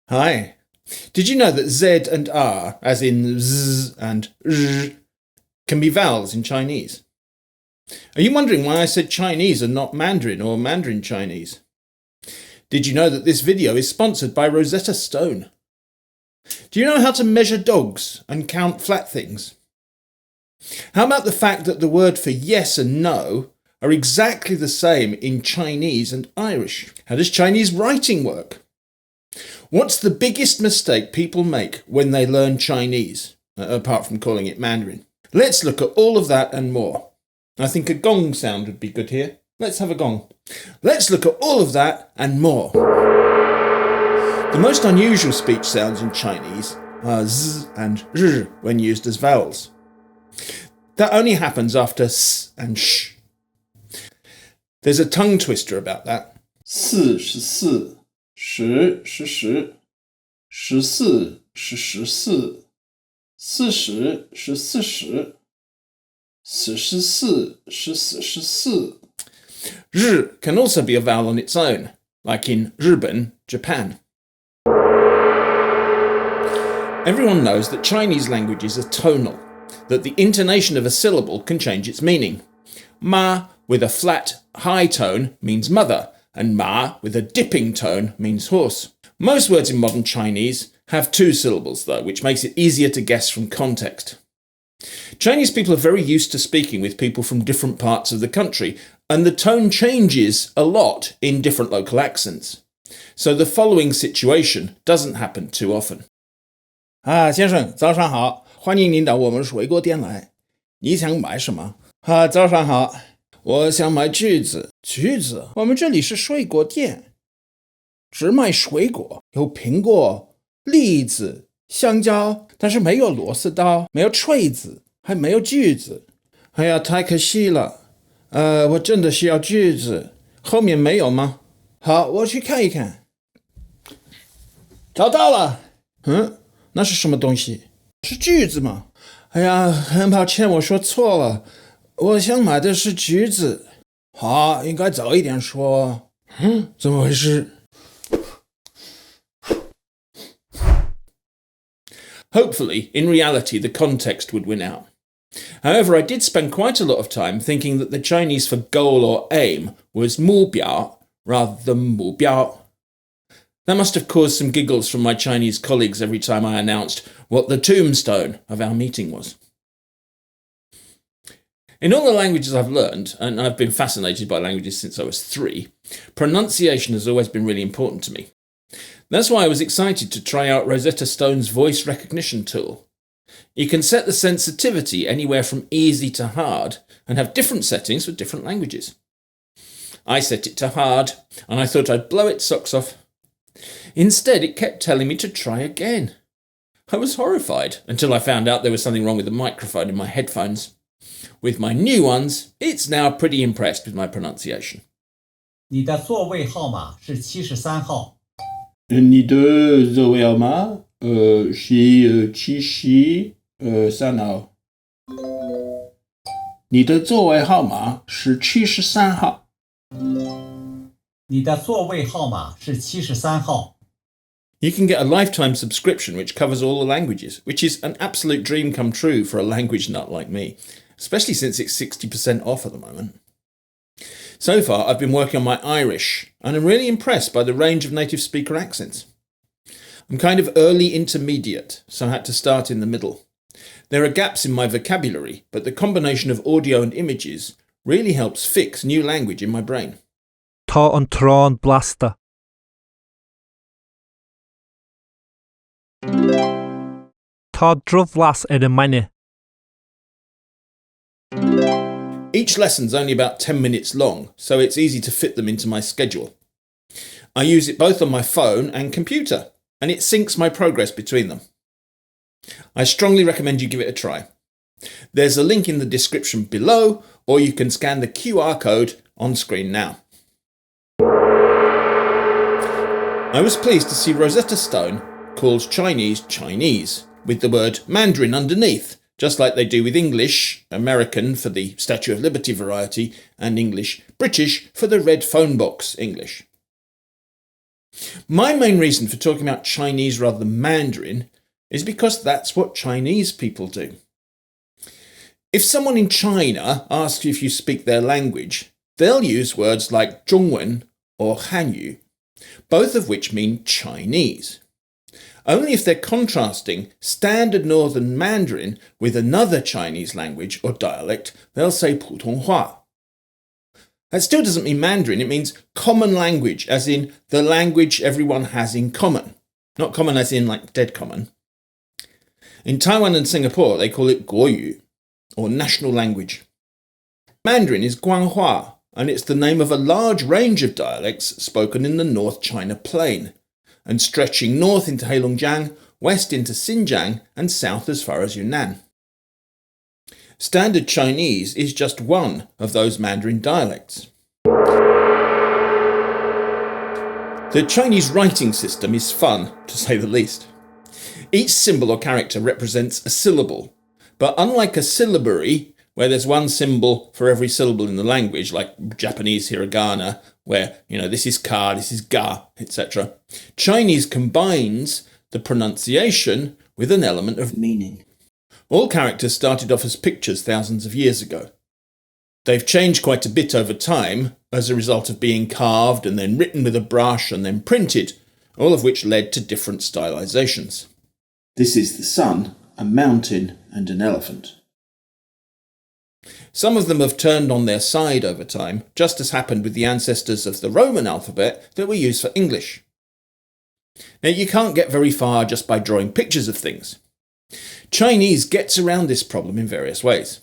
Hi. Did you know that Z and R, as in Z and R, can be vowels in Chinese? Are you wondering why I said Chinese and not Mandarin or Mandarin Chinese? Did you know that this video is sponsored by Rosetta Stone? Do you know how to measure dogs and count flat things? How about the fact that the word for yes and no are exactly the same in Chinese and Irish? How does Chinese writing work? What's the biggest mistake people make when they learn Chinese, apart from calling it Mandarin? Let's look at all of that and more. I think a gong sound would be good here. Let's have a gong. Let's look at all of that and more. The most unusual speech sounds in Chinese are z and r when used as vowels. That only happens after s and sh. There's a tongue twister about that. 4是4，10是10，14是14，40是40，44是44。R can also be a vowel on its own, like in日本, Japan. Everyone knows that Chinese languages are tonal, that the intonation of a syllable can change its meaning. Ma with a flat, high tone means mother, and ma with a dipping tone means horse. Most words in modern Chinese have two syllables though, which makes it easier to guess from context. Chinese people are very used to speaking with people from different parts of the country, and the tone changes a lot in different local accents. So the following situation doesn't happen too often. 先生，早上好，欢迎您到我们水果店来。你想买什么？早上好，我想买橘子。橘子？我们这里是水果店，只卖水果，有苹果、栗子、香蕉，但是没有螺丝刀，没有锤子，还没有锯子。哎呀，太可惜了。我真的需要锯子，后面没有吗？好，我去看一看。找到了。那是什么东西？是橘子吗？哎呀，很抱歉，我说错了。我想买的是橘子。好，应该早一点说。怎么回事？ Hopefully, in reality, the context would win out. However, I did spend quite a lot of time thinking that the Chinese for goal or aim was 目标 rather than 目标. That must have caused some giggles from my Chinese colleagues every time I announced what the tombstone of our meeting was. In all the languages I've learned, and I've been fascinated by languages since I was 3, pronunciation has always been really important to me. That's why I was excited to try out Rosetta Stone's voice recognition tool. You can set the sensitivity anywhere from easy to hard and have different settings for different languages. I set it to hard and I thought I'd blow its socks off. Instead, it kept telling me to try again. I was horrified until I found out there was something wrong with the microphone in my headphones. With my new ones, it's now pretty impressed with my pronunciation. 你的座位号码是73号。你的座位号码是73号。你的座位号码是73号。你的座位号码是73号。 You can get a lifetime subscription which covers all the languages, which is an absolute dream come true for a language nut like me, especially since it's 60% off at the moment. So far, I've been working on my Irish, and I'm really impressed by the range of native speaker accents. I'm kind of early intermediate, so I had to start in the middle. There are gaps in my vocabulary, but the combination of audio and images really helps fix new language in my brain. Tá an trán blasta. Tá dromhlas ar an maine. Each lesson's only about 10 minutes long, so it's easy to fit them into my schedule. I use it both on my phone and computer, and it syncs my progress between them. I strongly recommend you give it a try. There's a link in the description below, or you can scan the QR code on screen now. I was pleased to see Rosetta Stone calls Chinese Chinese, with the word Mandarin underneath, just like they do with English, American for the Statue of Liberty variety, and English, British for the red phone box English. My main reason for talking about Chinese rather than Mandarin is because that's what Chinese people do. If someone in China asks you if you speak their language, they'll use words like Zhongwen or Hanyu, both of which mean Chinese. Only if they're contrasting standard Northern Mandarin with another Chinese language or dialect, they'll say 普通话. That still doesn't mean Mandarin, it means common language, as in the language everyone has in common. Not common as in like dead common. In Taiwan and Singapore, they call it 国语, or national language. Mandarin is Guanghua, and it's the name of a large range of dialects spoken in the North China Plain, and stretching north into Heilongjiang, west into Xinjiang, and south as far as Yunnan. Standard Chinese is just one of those Mandarin dialects. The Chinese writing system is fun, to say the least. Each symbol or character represents a syllable, but unlike a syllabary, where there's one symbol for every syllable in the language, like Japanese hiragana, where, this is ka, this is ga, etc. Chinese combines the pronunciation with an element of meaning. All characters started off as pictures thousands of years ago. They've changed quite a bit over time as a result of being carved and then written with a brush and then printed, all of which led to different stylizations. This is the sun, a mountain, and an elephant. Some of them have turned on their side over time, just as happened with the ancestors of the Roman alphabet that were used for English. Now, you can't get very far just by drawing pictures of things. Chinese gets around this problem in various ways.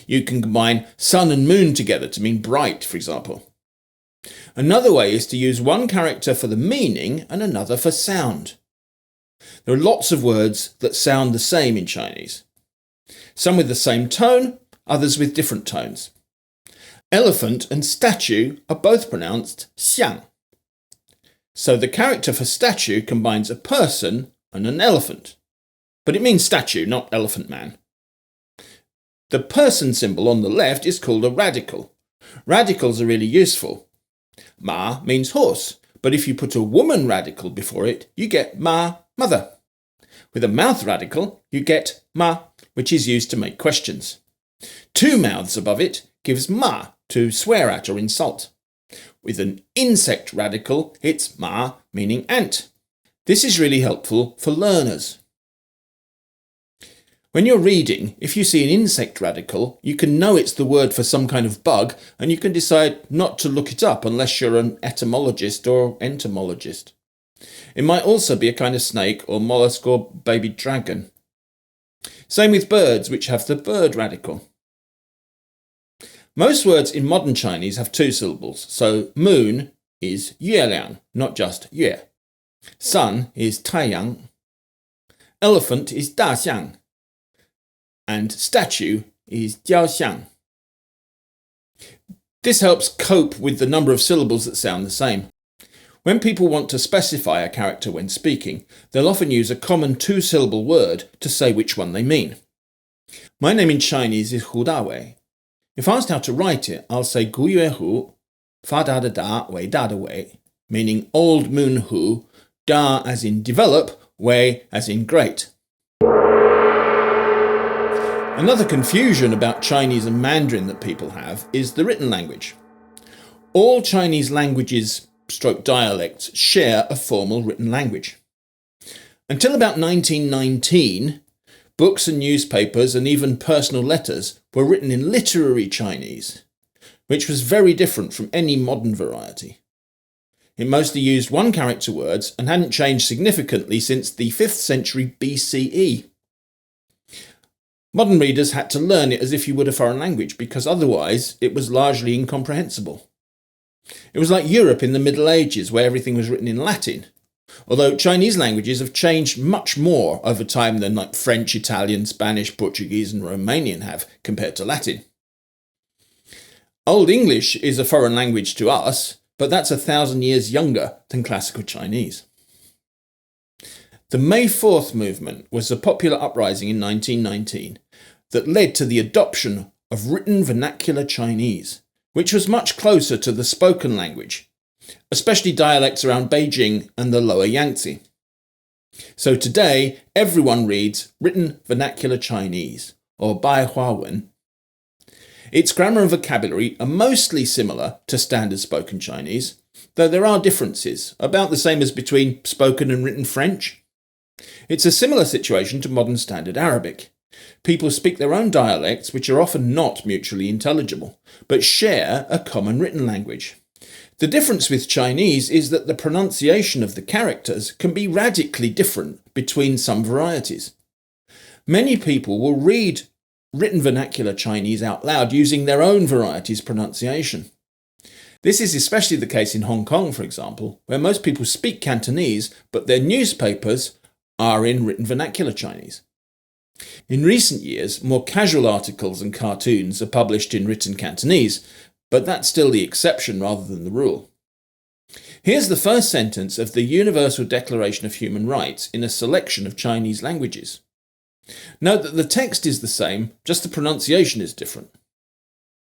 You can combine sun and moon together to mean bright, for example. Another way is to use one character for the meaning and another for sound. There are lots of words that sound the same in Chinese. Some with the same tone, others with different tones. Elephant and statue are both pronounced xiang. So the character for statue combines a person and an elephant. But it means statue, not elephant man. The person symbol on the left is called a radical. Radicals are really useful. Ma means horse, but if you put a woman radical before it, you get ma, mother. With a mouth radical, you get ma, which is used to make questions. Two mouths above it gives ma, to swear at or insult. With an insect radical, it's ma, meaning ant. This is really helpful for learners. When you're reading, if you see an insect radical, you can know it's the word for some kind of bug, and you can decide not to look it up unless you're an etymologist or entomologist. It might also be a kind of snake or mollusk or baby dragon. Same with birds, which have the bird radical. Most words in modern Chinese have two syllables, so moon is yueliang, not just yue. Sun is taiyang. Elephant is daxiang. And statue is jiaoxiang. This helps cope with the number of syllables that sound the same. When people want to specify a character when speaking, they'll often use a common two-syllable word to say which one they mean. My name in Chinese is Hu Dawei. If asked how to write it, I'll say Gu Yue Hu, Fa Da Da Da, Wei Da Da Wei, meaning Old Moon Hu, Da as in develop, Wei as in great. Another confusion about Chinese and Mandarin that people have is the written language. All Chinese languages / dialects share a formal written language. Until about 1919, books and newspapers and even personal letters were written in literary Chinese, which was very different from any modern variety. It mostly used one-character words and hadn't changed significantly since the 5th century BCE. Modern readers had to learn it as if you would a foreign language, because otherwise it was largely incomprehensible. It was like Europe in the Middle Ages, where everything was written in Latin, although Chinese languages have changed much more over time than like French, Italian, Spanish, Portuguese and Romanian have compared to Latin. Old English is a foreign language to us, but that's 1,000 years younger than Classical Chinese. The May 4th movement was a popular uprising in 1919 that led to the adoption of written vernacular Chinese, which was much closer to the spoken language. especially dialects around Beijing and the lower Yangtze. So today, everyone reads written vernacular Chinese, or Bai Hua Wen. Its grammar and vocabulary are mostly similar to standard spoken Chinese, though there are differences, about the same as between spoken and written French. It's a similar situation to modern standard Arabic. People speak their own dialects, which are often not mutually intelligible, but share a common written language. The difference with Chinese is that the pronunciation of the characters can be radically different between some varieties. Many people will read written vernacular Chinese out loud using their own variety's pronunciation. This is especially the case in Hong Kong, for example, where most people speak Cantonese, but their newspapers are in written vernacular Chinese. In recent years, more casual articles and cartoons are published in written Cantonese, but that's still the exception rather than the rule. Here's the first sentence of the Universal Declaration of Human Rights in a selection of Chinese languages. Note that the text is the same, just the pronunciation is different.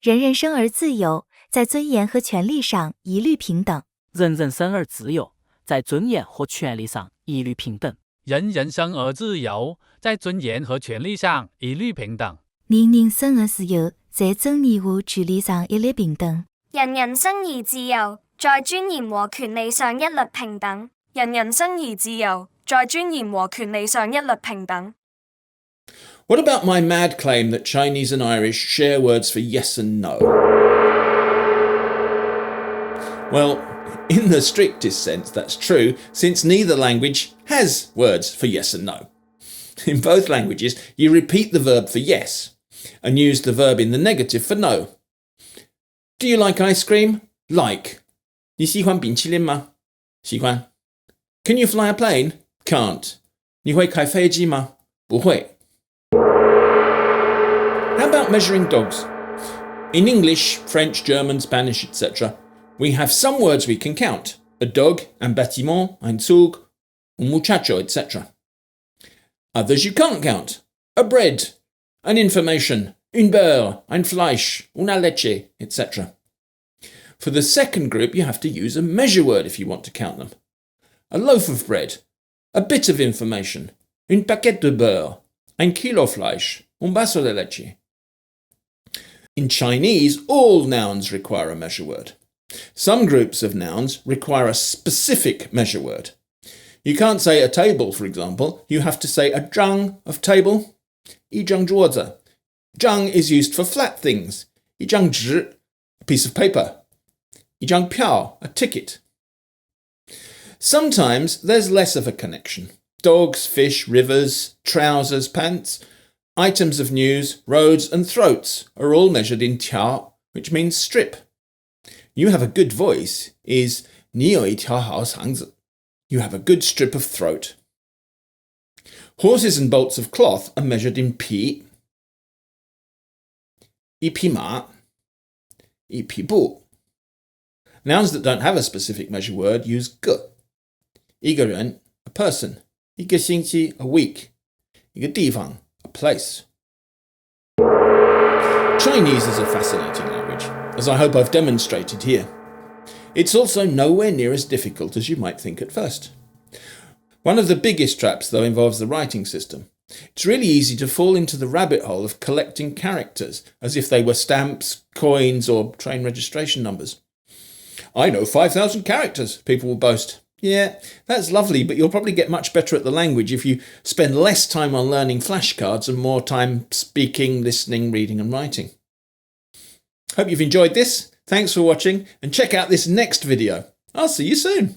人人生而自由，在尊严和权利上一律平等。人人生而自由，在尊严和权利上一律平等。人人生而自由，在尊严和权利上一律平等。人人生而自由，在尊嚴和權利上一律平等。人人生而自由，在尊嚴和權利上一律平等。人人生而自由，在尊嚴和權利上一律平等。What about my mad claim that Chinese and Irish share words for yes and no? Well, in the strictest sense, that's true, since neither language has words for yes and no. In both languages, you repeat the verb for yes and use the verb in the negative for no. Do you like ice cream? Like. 你喜欢冰淇淋吗？喜欢。Can you fly a plane? Can't. 你会开飞机吗？不会。How about measuring dogs? In English, French, German, Spanish, etc., we have some words we can count. A dog, un bâtiment, ein Zug, un muchacho, etc. Others you can't count. A bread, an information, une beurre, ein Fleisch, una leche, etc. For the second group, you have to use a measure word if you want to count them. A loaf of bread, a bit of information, une paquette de beurre, ein Kilo Fleisch, un vaso de leche. In Chinese, all nouns require a measure word. Some groups of nouns require a specific measure word. You can't say a table, for example. You have to say a zhang of table. 一张桌子. Zhang is used for flat things. 一张纸, a piece of paper. 一张票, a ticket. Sometimes there's less of a connection. Dogs, fish, rivers, trousers, pants, items of news, roads and throats are all measured in tiao, which means strip. You have a good voice is 你有一条好嗓子. You have a good strip of throat. Horses and bolts of cloth are measured in pi. 一匹马, 一匹布. Nouns that don't have a specific measure word use 个. 一个人, a person. 一个星期, a week. 一个地方, a place. Chinese is a fascinating language, as I hope I've demonstrated here. It's also nowhere near as difficult as you might think at first. One of the biggest traps, though, involves the writing system. It's really easy to fall into the rabbit hole of collecting characters, as if they were stamps, coins, or train registration numbers. I know 5,000 characters, people will boast. Yeah, that's lovely, but you'll probably get much better at the language if you spend less time on learning flashcards and more time speaking, listening, reading and writing. Hope you've enjoyed this. Thanks for watching and check out this next video. I'll see you soon.